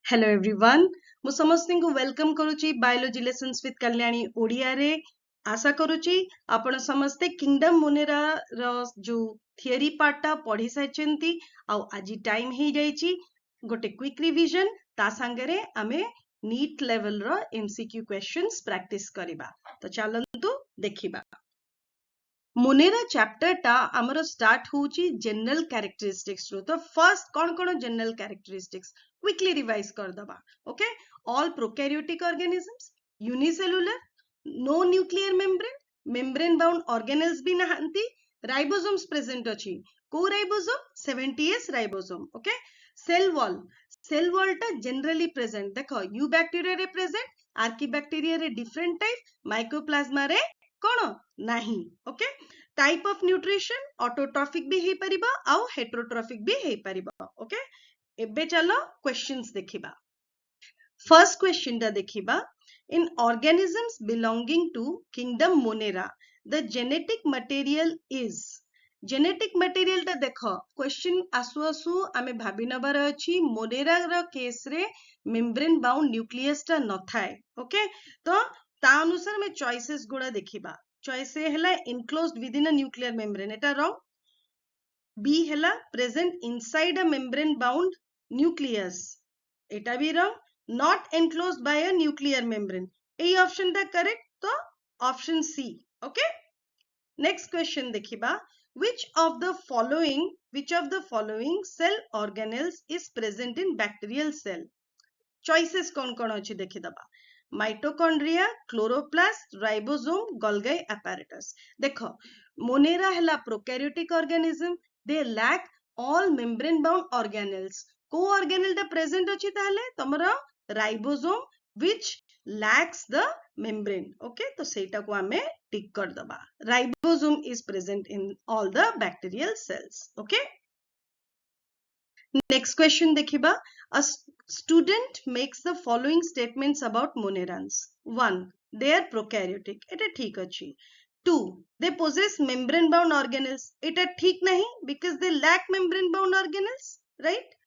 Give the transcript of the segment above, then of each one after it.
Hello everyone. मु समस्त को वेलकम करूची biology lessons with Kalyani Odia रे आशा करूची आपण समस्ते किंगडम मोनेरा रो जो थियरी पार्टा पढ़ी साइचंती आ आज टाइम हे जाईची गोटे क्विक रिवीजन ता संगरे आमे नीट लेवल रो एमसीक्यू क्वेश्चंस प्रैक्टिस करिबा तो चलंतु देखिबा मोनेरा चैप्टर टा हमरो स्टार्ट होची जनरल कैरेक्टरिस्टिक्स रो तो फर्स्ट कोन जनरल कैरेक्टरिस्टिक्स क्विकली रिवाइज कर दबा okay all prokaryotic organisms unicellular no nuclear membrane bound organelles भी नहंती राइबोसोम्स प्रेजेंट अछि को ribosome 70s ribosome okay cell wall टा जनरली प्रेजेंट देखो यूबैक्टीरिया रे प्रेजेंट आर्कीबैक्टीरिया रे डिफरेंट टाइप माइकोप्लाज्मा रे कोन नाही okay type of nutrition autotrophic भी हे परिबा आ हेटरोट्रॉफिक भी हे परिबा ओके एबे चलो क्वेश्चंस देखिबा फर्स्ट क्वेश्चन टा देखिबा in organisms belonging to kingdom Monera the genetic material is genetic material टा देखो क्वेश्चन आसु आसु आमे भाबी नबार अछि मोनेरा रो केस रे मेम्ब्रेन बाउंड न्यूक्लियस टा न थाए ओके तो ता अनुसार में चॉइसेस गुडा देखिबा चॉइस ए हला enclosed with in a nuclear membrane एटा रॉन्ग बी हला present inside a membrane bound nucleus एटा भी wrong not enclosed by a nuclear membrane ए ऑप्शन टा करेक्ट तो option C okay next question देखिबा which of the following cell organelles is present in bacterial cell choices कौन अच्छी देखी दबा mitochondria chloroplast ribosome Golgi apparatus देखो Monera हला prokaryotic organism they lack all membrane bound organelles को organelle दा present अछि ताले तमरा ribosome which lacks the membrane okay तो सेटा को हमें टिक कर दबा ribosome is present in all the bacterial cells okay next question देखिबा a student makes the following statements about monerans 1 they are prokaryotic एटा ठीक अछि 2 they possess membrane bound organelles एटा ठीक नहीं because they lack membrane bound organelles right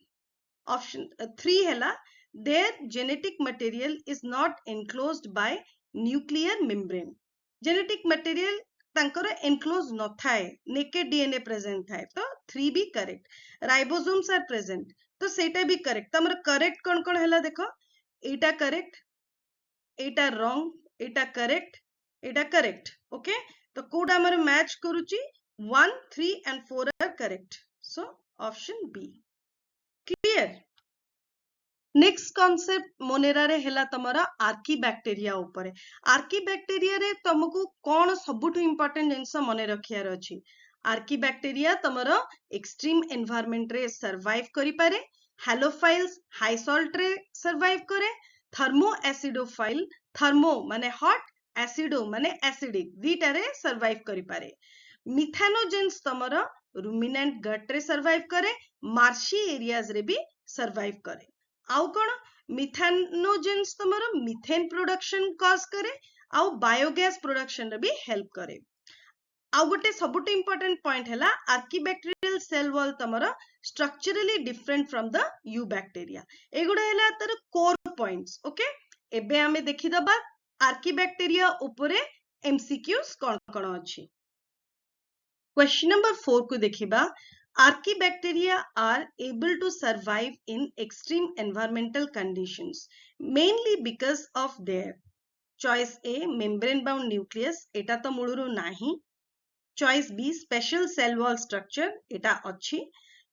option 3 हैला their genetic material is not enclosed by nuclear membrane genetic material tankara enclosed no thae naked dna present thae to 3 भी correct ribosomes are present to सेटा भी correct तमर correct कोन हला देखो एटा correct एटा wrong एटा correct okay तो code हमर match करूची 1 3 and 4 are correct so option b clear next concept Monera रे हेला तमरा आर्कीबैक्टेरिया ऊपर आर्कीबैक्टेरिया रे तुमको कौन सबुठु इंपोर्टेंट जिंस मने रखियार अछि आर्कीबैक्टेरिया तमरा एक्सट्रीम एनवायरनमेंट रे सर्वाइव करि पारे हैलोफाइल्स हाई सॉल्ट रे सर्वाइव करे थर्मो एसिडोफाइल थर्मो माने हॉट एसिडो माने एसिडिक दीटा रे सर्वाइव करि पारे मिथानोजेंस तमरा रुमिनेंट गट रे सर्वाइव करे मार्शी एरियाज रे भी सर्वाइव करे आउ कोन मिथानोजेंस तमरो मीथेन प्रोडक्शन कॉज करे आउ बायोगैस प्रोडक्शन रे भी हेल्प करे आउ गोटे सबुटे इंपोर्टेंट पॉइंट हैला आर्कीबैक्टीरियल सेल वॉल तमरो structurally different from the eubacteria एगुडा हैला तर कोर पॉइंट्स ओके एबे हमें देखि दबा आर्कीबैक्टीरिया ऊपरे एमसीक्यूज कोन अछि क्वेश्चन नंबर 4 को देखिबा Archaebacteria are able to survive in extreme environmental conditions mainly because of their choice A membrane bound nucleus eta to muluru nahi choice B special cell wall structure eta achi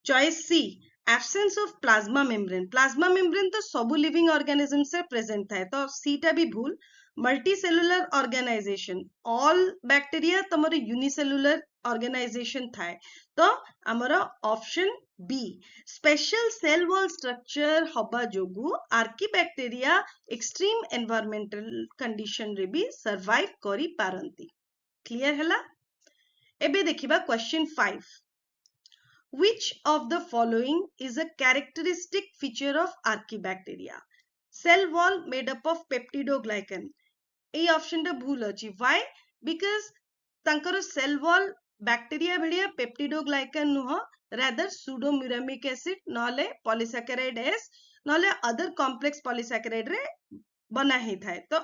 choice C absence of plasma membrane to sabu living organisms se present thae to C ta bhi bhul multicellular organization all bacteria tamare unicellular organization थाए तो हमारा option B special cell wall structure हबा जोगु archaebacteria extreme environmental condition रे भी survive करि पारंती clear हला एबे देखिबा question 5 which of the following is a characteristic feature of archaebacteria cell wall made up of peptidoglycan A option टा भूल अछि why because तांकर सेल वॉल बैक्टीरिया भेड़िया पेप्टिडोग्लाइकन नुह रादर सुडोम्यूरामिक एसिड नले पॉलीसैकेराइड एस नले अदर कॉम्प्लेक्स पॉलीसैकेराइड रे बना ही थाए तो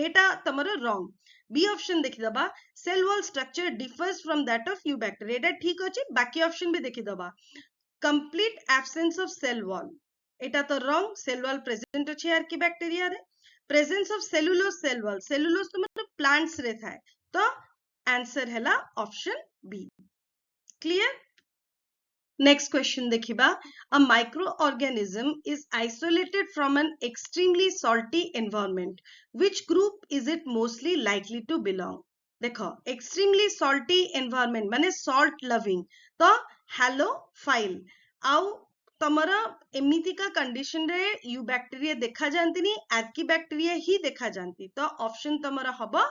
एटा तमरो रॉन्ग बी ऑप्शन देखि दबा cell wall structure differs from that of eubacteria एटा ठीक अछि बाकी ऑप्शन भी देखि दबा complete absence of cell wall एटा तो रॉन्ग सेल वॉल प्रेजेंट अछि आर्कीबैक्टेरिया रे प्रेजेंस ऑफ सेलुलोज तो मतलब प्लांट्स रे थाए तो आंसर हैला option B clear next question देखिबा a microorganism is isolated from an extremely salty environment which group is it mostly likely to belong देखो extremely salty environment माने salt loving तो halophile आउ तमरा एमितिका कंडीशन रे यूबैक्टेरिया देखा जानती नहीं आर्कीबैक्टेरिया ही देखा जानती तो ऑप्शन तमरा हबो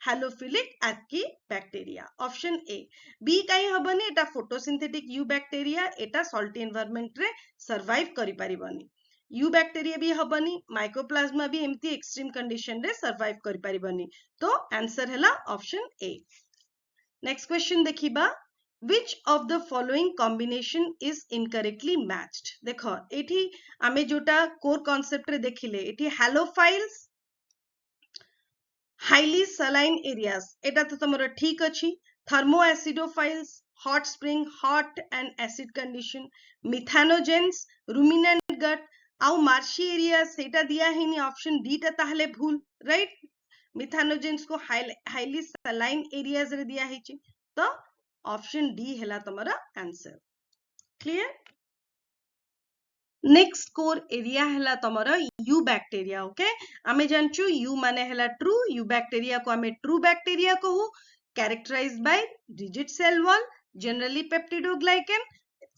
हैलोफिलिक आर्कीबैक्टेरिया ऑप्शन ए बी काई हबनी एटा फोटोसिंथेटिक यूबैक्टेरिया एटा सॉल्टी एनवायरनमेंट रे सर्वाइव करि परिबनी यूबैक्टेरिया भी हबनी माइकोप्लाज्मा भी एमती एक्सट्रीम कंडीशन रे सर्वाइव करि परिबनी तो आंसर हैला ऑप्शन ए नेक्स्ट क्वेश्चन देखिबा which of the following combination is incorrectly matched देखो एठी आमे जोटा कोर कांसेप्ट रे देखिले एठी हैलोफाइल्स हाईली सलाइन एरियाज एटा तो तमरो ठीक अछि thermoacidophiles hot spring hot and acid condition methanogens ruminant gut आउ मार्शी एरिया सेटा दिया हिनी ऑप्शन डी ता ताहले भूल राइट मिथानोजेंस को हाईली सलाइन एरियाज रे दिया हिची तो ऑप्शन डी हैला तमरा आंसर क्लियर नेक्स्ट कोर एरिया हैला तमरा यूबैक्टेरिया ओके आमे जानचु यू माने हैला ट्रू यूबैक्टेरिया को आमे ट्रू बैक्टेरिया कहू characterized by rigid cell wall generally peptidoglycan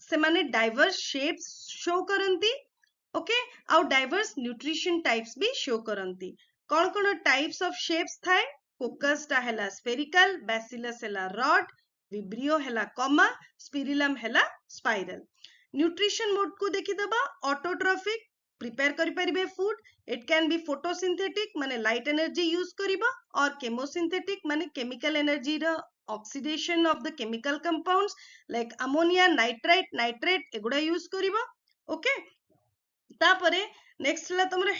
से माने डाइवर्स शेप्स शो करंती ओके आउ डाइवर्स न्यूट्रिशन टाइप्स भी शो करंती कोन टाइप्स ऑफ शेप्स थाए कोकस ता हैला स्फेरिकल बैसिलस हैला रॉड विब्रियो हैला कॉमा स्पिरिलम हैला स्पाइरल न्यूट्रिशन मोड को देखि दबा ऑटोट्रोफिक प्रिपेयर करि परिबे food it can be photosynthetic माने लाइट एनर्जी यूज करिबा और केमोसिंथेटिक माने chemical energy row oxidation of the chemical compounds like ammonia nitrate एगुडा यूज करिबा ओके तापरे नेक्स्ट हला तमरा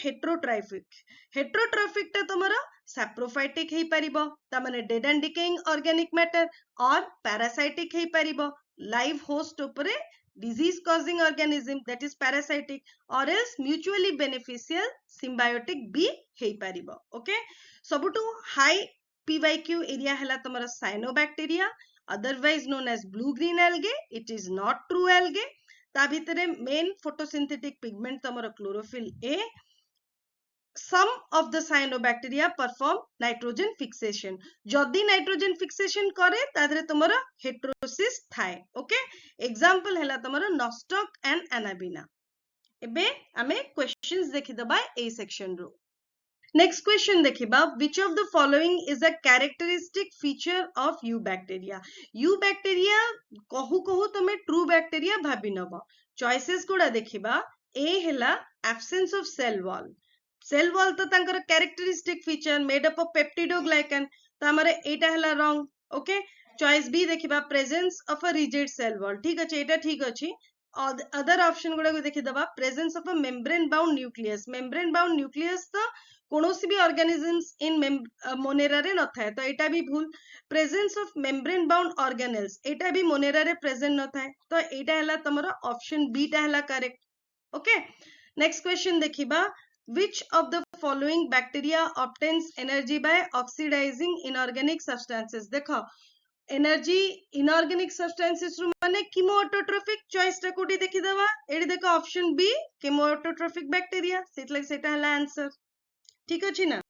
हेटरोट्रोफिक ता तमरा सैप्रोफाइटिक हे परिबो ता माने dead and decaying organic matter और पैरासाइटिक हे परिबो लाइव होस्ट उपरे disease causing organism that is parasitic और एल्स म्यूचुअली बेनिफिशियल सिम्बायोटिक भी हे परिबो ओके सबुटू हाई पीवाईक्यू एरिया हला तमरा cyanobacteria otherwise known as blue green algae it is not true algae ता भितरे मेन फोटोसिंथेटिक पिगमेंट तमरा chlorophyll A some of the cyanobacteria perform nitrogen fixation जदि नाइट्रोजन फिक्सेशन करे तादरे तमरा हेटेरोसिस थाए ओके एग्जांपल हैला तमरा नॉस्टॉक एंड एनाबिना एबे हमें क्वेश्चंस देखि दबा ए सेक्शन रो नेक्स्ट क्वेश्चन देखिबा which of the following is a characteristic feature of Eubacteria Eubacteria कहू तमे ट्रू बैक्टीरिया भाबी नबो चॉइसेस कोडा देखिबा ए हैला absence of cell wall तो तांकर characteristic feature made up of peptidoglycan तो हमारे एटा हला रॉन्ग ओके चॉइस बी देखिबा presence of a rigid cell wall ठीक अछि एटा ठीक अछि अदर ऑप्शन गुडा को देखि दबा presence of a membrane bound nucleus तो कोनोसी भी ऑर्गेनिजम्स इन मोनेरा रे न थाए तो एटा भी भूल presence of membrane bound organelles एटा भी मोनेरा रे प्रेजेंट न थाए तो एटा हला तमरा ऑप्शन बी टा हला करेक्ट ओके नेक्स्ट क्वेश्चन देखिबा which of the following bacteria obtains energy by oxidizing inorganic substances देखो एनर्जी इनऑर्गेनिक सब्सटेंसेस रु माने कीमोऑटोट्रोफिक चॉइस टा कोडी देखि दवा एडी देखो ऑप्शन बी कीमोऑटोट्रोफिक बैक्टीरिया सेट लाइक सेटा हला आंसर ठीक अछि ना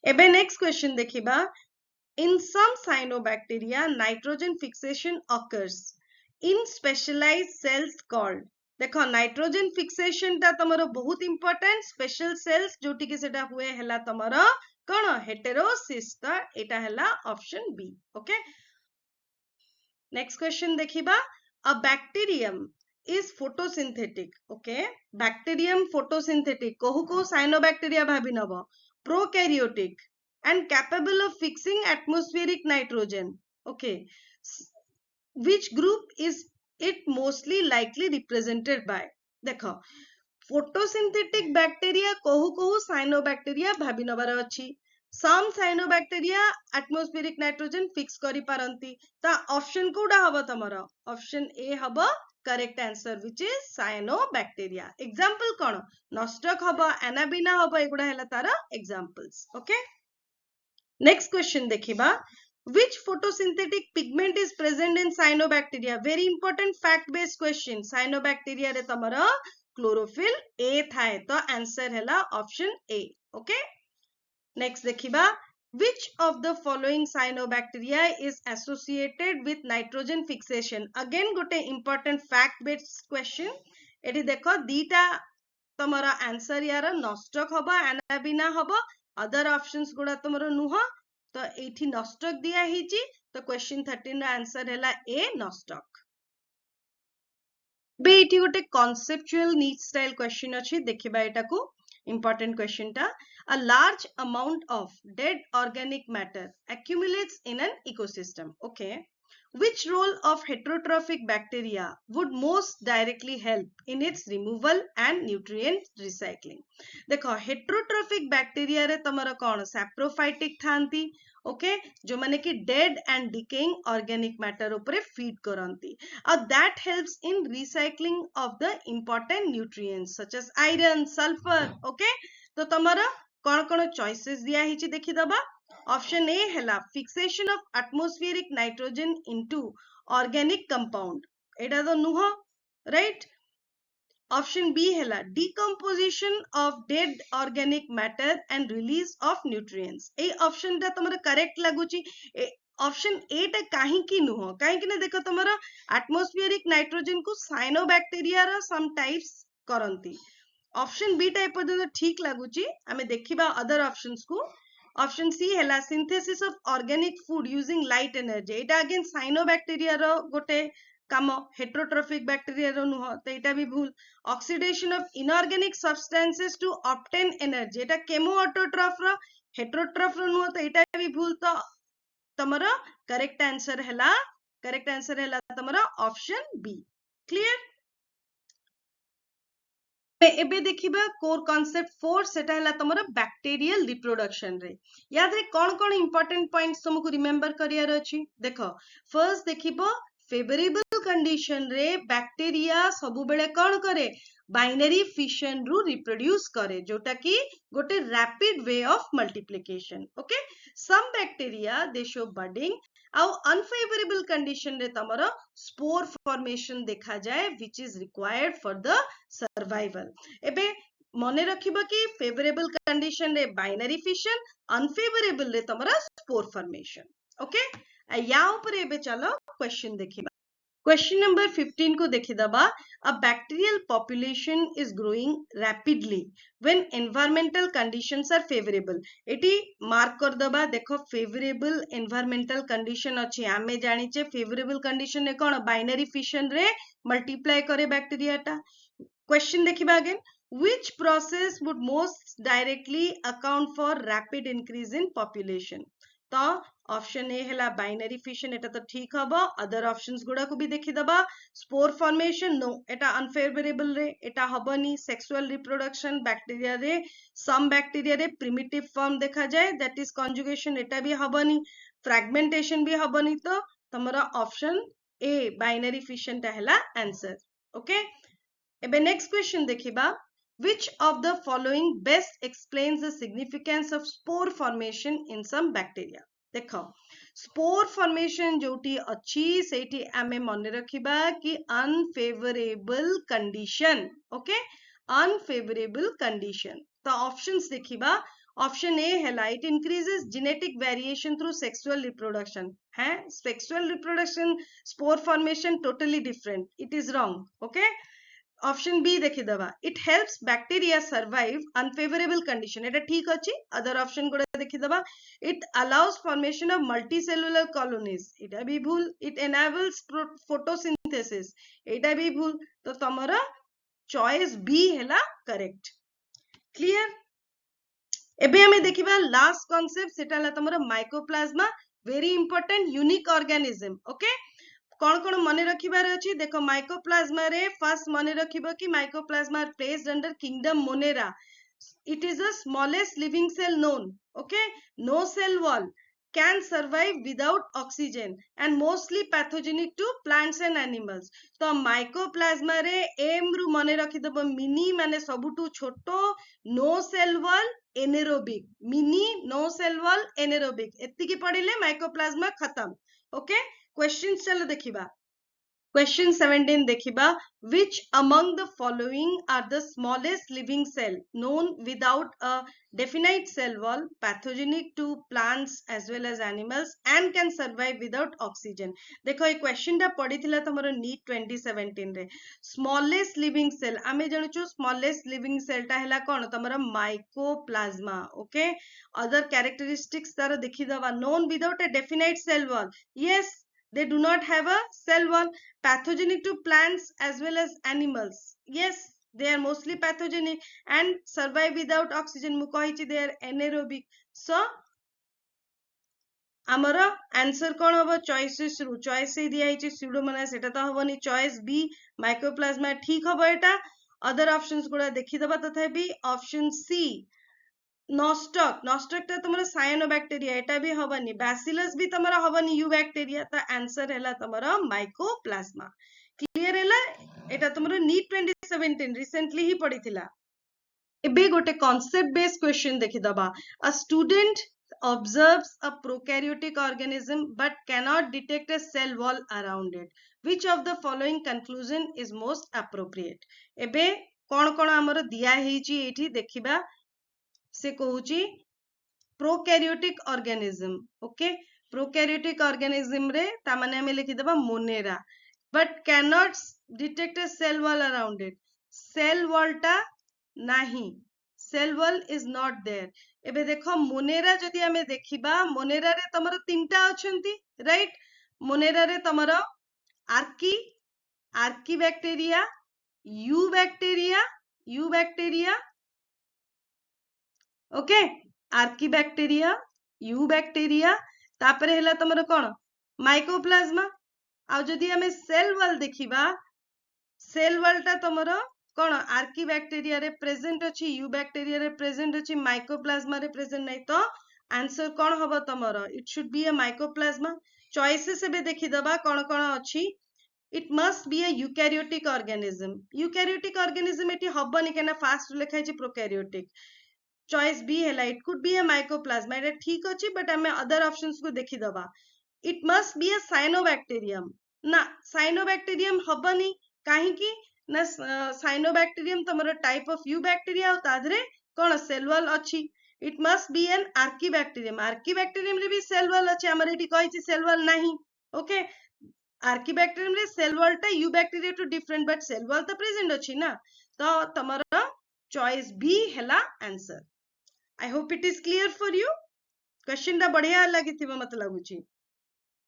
एबे नेक्स्ट क्वेश्चन देखिबा in some cyanobacteria nitrogen fixation occurs in specialized cells called देखो नाइट्रोजन फिक्सेशन ता तमरो बहुत इंपोर्टेंट स्पेशल सेल्स जोटी के सेटा हुए हला तमरो कोन हेटेरोसिस ता एटा हला option B okay next question देखिबा a bacterium is photosynthetic okay bacterium photosynthetic को साइनोबैक्टीरिया भाबी नबो prokaryotic and capable of fixing atmospheric nitrogen okay which group is it mostly likely represented by देखो photosynthetic bacteria कहू कहू cyanobacteria भाभी नबार अछि some cyanobacteria atmospheric nitrogen fix करि पारंती ता ऑप्शन कोडा हबो तमरो ऑप्शन ए हबो correct answer which is cyanobacteria example कोन नॉस्टक हबो एनाबिना हबो एगुडा हला तार एग्जांपल्स ओके नेक्स्ट क्वेश्चन देखिबा which photosynthetic pigment is present in cyanobacteria very important fact based question cyanobacteria रे तमरो chlorophyll a थाए तो आंसर हला ऑप्शन ए ओके नेक्स्ट देखिबा which of the following cyanobacteria is associated with nitrogen fixation again गोटे important fact based question एठी देखो दीटा तमरो answer यार नॉस्टक हबो एनाबिना हबो अदर ऑप्शंस गुडा तमरो नुह तो एठी नॉस्टक दिया हिची तो क्वेश्चन 13 रा आंसर हला ए नॉस्टक बे एठी गोटे conceptual NEET style question अछि देखिबा एटा को important question ta a large amount of dead organic matter accumulates in an ecosystem okay which role of heterotrophic bacteria would most directly help in its removal and nutrient recycling देखो heterotrophic bacteria रे तमरो कोन saprophytic थांती okay जो माने कि dead and decaying organic matter ऊपर feed करंती और that helps in recycling of the important nutrients such as iron sulphur okay तो तमरो कोन कोन चॉइसेस दिया हिची देखि दबा ऑप्शन ए हला fixation of atmospheric nitrogen into organic compound एटा तो नुह राइट ऑप्शन बी हला decomposition of dead organic matter and release of nutrients A option ता तमरा करेक्ट लागुची ऑप्शन ए टा काहे की नुह काहे कि ने देखो तमरा एटमॉस्फेरिक नाइट्रोजन को साइनोबैक्टीरिया रा सम टाइप्स करंती ऑप्शन बी टा एपर्यंत ठीक लागुची आमे देखिबा अदर ऑप्शंस को ऑप्शन सी हला synthesis of organic food using light energy Etah again cyanobacteria रो गोटे काम हेटरोट्रोफिक बैक्टीरिया रो नुह तो एटा भी भूल oxidation of inorganic substances to obtain energy एटा केमो ऑटोट्रॉफ रो हेटरोट्रॉफ रो नुह तो एटा भी भूल तो तमरा करेक्ट आंसर हला तमरा ऑप्शन बी क्लियर एबे देखिबा कोर कांसेप्ट 4 सेटा हला तमरा बैक्टीरियल रिप्रोडक्शन रे याद रे कोन इंपोर्टेंट पॉइंट्स तुमको रिमेंबर करियर अछि देखो फर्स्ट देखिबो फेवरेबल कंडीशन रे बैक्टीरिया सब बेले कोन करे बाइनरी फिशन रु रिप्रोड्यूस करे जोटा कि गोटे rapid way of multiplication okay some bacteria they show budding आउ अनफेवरेबल कंडीशन रे तमरो स्पोर फॉर्मेशन देखा जाए which is required for the survival एबे मने रखिबो कि फेवरेबल कंडीशन रे बाइनरी फिशन अनफेवरेबल रे तमरा स्पोर फॉर्मेशन ओके या ऊपर एबे चलो क्वेश्चन देखिबा क्वेश्चन नंबर 15 को देखि दबा a bacterial population is growing rapidly when environmental conditions are favorable eighty mark कर दबा देखो फेवरेबल एनवायरमेंटल कंडीशन अछि आमे जानि छे फेवरेबल कंडीशन ने कोन बाइनरी फिशन रे मल्टीप्लाई करे बैक्टीरिया टा क्वेश्चन देखिबा again which process would most directly account for rapid increase in population तो ऑप्शन ए हला बाइनरी फिशन एटा तो ठीक हबो अदर ऑप्शंस गुडा को भी देखि दबा स्पोर फॉर्मेशन नो एटा अनफेवरेबल रे एटा हबनी सेक्सुअल रिप्रोडक्शन बैक्टीरिया रे सम बैक्टीरिया रे प्रिमिटिव फॉर्म देखा जाए दैट इज कंजुगेशन एटा भी हबनी फ्रैगमेंटेशन भी हबनी तो तमरा ऑप्शन ए बाइनरी फिशन ता हला आंसर ओके एबे नेक्स्ट क्वेश्चन देखिबा which of the following best explains the significance of spore formation in some bacteria देखो स्पोर फॉर्मेशन जोटी अच्छी सेठी आमे मने रखिबा कि unfavourable condition okay unfavourable condition तो ऑप्शंस देखिबा ऑप्शन ए हला it increases genetic variation through sexual reproduction है sexual reproduction spore formation totally different it is wrong okay option B देखि दबा it helps bacteria survive unfavourable condition एटा ठीक अछि other option गुडा देखि दबा it allows formation of multicellular colonies एटा भी भूल इट एनेबल्स फोटोसिंथेसिस एटा भी भूल तो तमरा चॉइस बी हैला करेक्ट क्लियर एबे हमें देखिबा लास्ट कांसेप्ट सेटा ला तमरा mycoplasma very important unique organism okay कौन मन रखिबार अछि देखो माइकोप्लाज्मा रे फर्स्ट मन रखिबो कि mycoplasma are placed under kingdom Monera. It is the smallest living cell known. Okay, no cell wall, can survive without oxygen and mostly pathogenic to plants and animals. तो mycoplasma रे M रु मने रखि दबो mini माने सबुटु छोटो, no cell wall anaerobic, mini no cell wall anaerobic एतिकी पढिले माइकोप्लाज्मा खत्म. ओके, क्वेश्चंस चलो देखिबा. Question 17 देखिबा. Which among the following are the smallest living cell known without a definite cell wall, pathogenic to plants as well as animals and can survive without oxygen? देखो ये question टा पढ़िथिला तमरो NEET 2017 रे. Smallest living cell आमे जानुछु smallest living cell टा हैला कोन तमरो mycoplasma. Okay, other characteristics तार देखि दवा. Known without a definite cell wall. Yes, they do not have a cell wall. Pathogenic to plants as well as animals. Yes, they are mostly pathogenic and survive without oxygen. Mukoichi, they are anaerobic. So आमर answer कौन हम choices रु choice से दिया है Pseudomonas एटा तो हबनी. Choice B mycoplasma ठीक हम. एटा अदर ऑप्शंस गुडा देखि दबा. तथापि ऑप्शन सी नॉस्टक, नॉस्टक ता तमरा सायनोबैक्टीरिया एटा भी हबनी. बैसिलस भी तमरा हबनी यूबैक्टीरिया. ता आंसर हैला तमरा माइकोप्लाज्मा. क्लियर हैला. एटा तमरा नीट 2017 रिसेंटली ही पढ़िथिला. एबे गोटे कांसेप्ट बेस्ड क्वेश्चन देखि दबा. A student observes a prokaryotic organism but cannot detect a cell wall around it. Which of the following conclusion is most appropriate? एबे कोन कोन हमर दिया हेची एठी देखिबा. से कहूची prokaryotic organism. Okay, prokaryotic organism रे ता माने हमें लिखि देबा Monera. But can not detect a cell wall around it. Cell wall टा नाही, cell wall is not there. एबे देखो मोनेरा जदि हमें देखिबा, मोनेरा रे तमरो तीनटा अछंती. राइट, मोनेरा रे तमरो archaebacteria, eubacteria. Okay, archaebacteria, eubacteria. तापरे हैला तमरो कोन माइकोप्लाज्मा. आ जदि हमें सेल वॉल देखिबा, सेल वॉल टा तमरो कोन आर्कीबैक्टेरिया रे प्रेजेंट अछि, यूबैक्टेरिया रे प्रेजेंट अछि, माइकोप्लाज्मा रे प्रेजेंट नै. तो आंसर कोन हबो तमरो? It should be a mycoplasma. Choices एबे देखि दबा कोन कोन अछि. It must be a eukaryotic organism. Eukaryotic organism एटी हबनी केना फास्ट लिखा है प्रोकैरियोटिक. चॉइस बी हैला it could be a mycoplasma. एटा ठीक अछि बट हमें अदर ऑप्शंस को देखि दबा. It must be a cyanobacterium. ना, साइनोबैक्टीरियम हबनी. काहे कि ना साइनोबैक्टीरियम तमरो टाइप ऑफ यूबैक्टीरिया और तादरे कोन सेल वॉल अछि. It must be an archaebacterium. Archaebacterium रे भी सेल वॉल अछि. हमर एटी कहिछि सेल वॉल नाही. ओके, आर्कीबैक्टीरियम रे सेल वॉल टा यूबैक्टीरिया टू डिफरेंट बट सेल वॉल तो प्रेजेंट अछि ना. तो तमरो चॉइस बी हैला answer. I hope it is clear for you. Question टा बढ़िया लागिथिबो मते लागुची.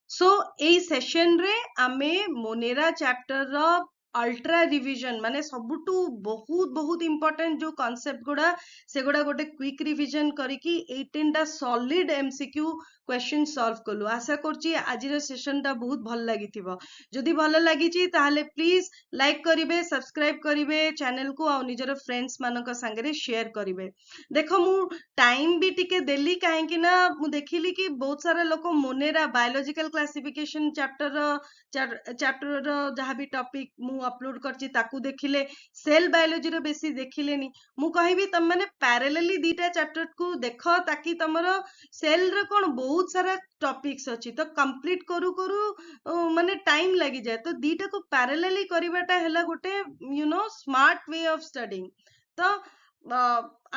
सो एई सेशन रे आमे मोनेरा चैप्टर रो अल्ट्रा रिविजन माने सबुटू बहुत बहुत इंपोर्टेंट जो कांसेप्ट गुडा से गुडा गोटे क्विक रिविजन करिकी 18 टा सॉलिड एमसीक्यू क्वेश्चन सॉल्व कलु. आशा करची आजिर सेशन टा बहुत भल लागिथिबो. जदि भल लागिची ताहाले प्लीज लाइक करिवे, सब्सक्राइब करिवे चैनल को आ निजर फ्रेंड्स मानक संगे शेयर करिवे. देखो मु टाइम भी टिके देली काहे कि ना मु देखिली कि बहुत सारा लोक मोनेरा बायोलॉजिकल क्लासिफिकेशन चैप्टर रो जहाँ भी टॉपिक मु अपलोड करची ताकू देखिले, सेल बायोलॉजी रो बेसी देखिलेनी. मु कहिबी तम माने पैरेलली दीटा चैप्टर को देखो ताकि तमरो सेल रो कोन बहुत सारा टॉपिक्स अछि तो कंप्लीट करू करू माने टाइम लागि जाय. तो दीटा को पैरेलली करिवाटा हैला गोटे you know smart way of studying. तो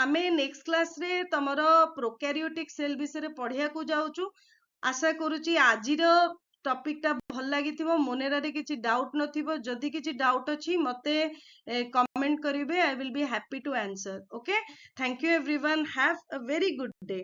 आमे नेक्स्ट क्लास रे तमरो प्रोकैरियोटिक सेल विषय पढ़िया को जाउचु. आशा करूची आजिर टॉपिक टा भल लागिथिबो. मोनेरा रे किछि डाउट नथिबो. जदि किछि डाउट अछि मते कमेंट करिवे. I will be happy to answer. Okay, thank you everyone. Have a very good day.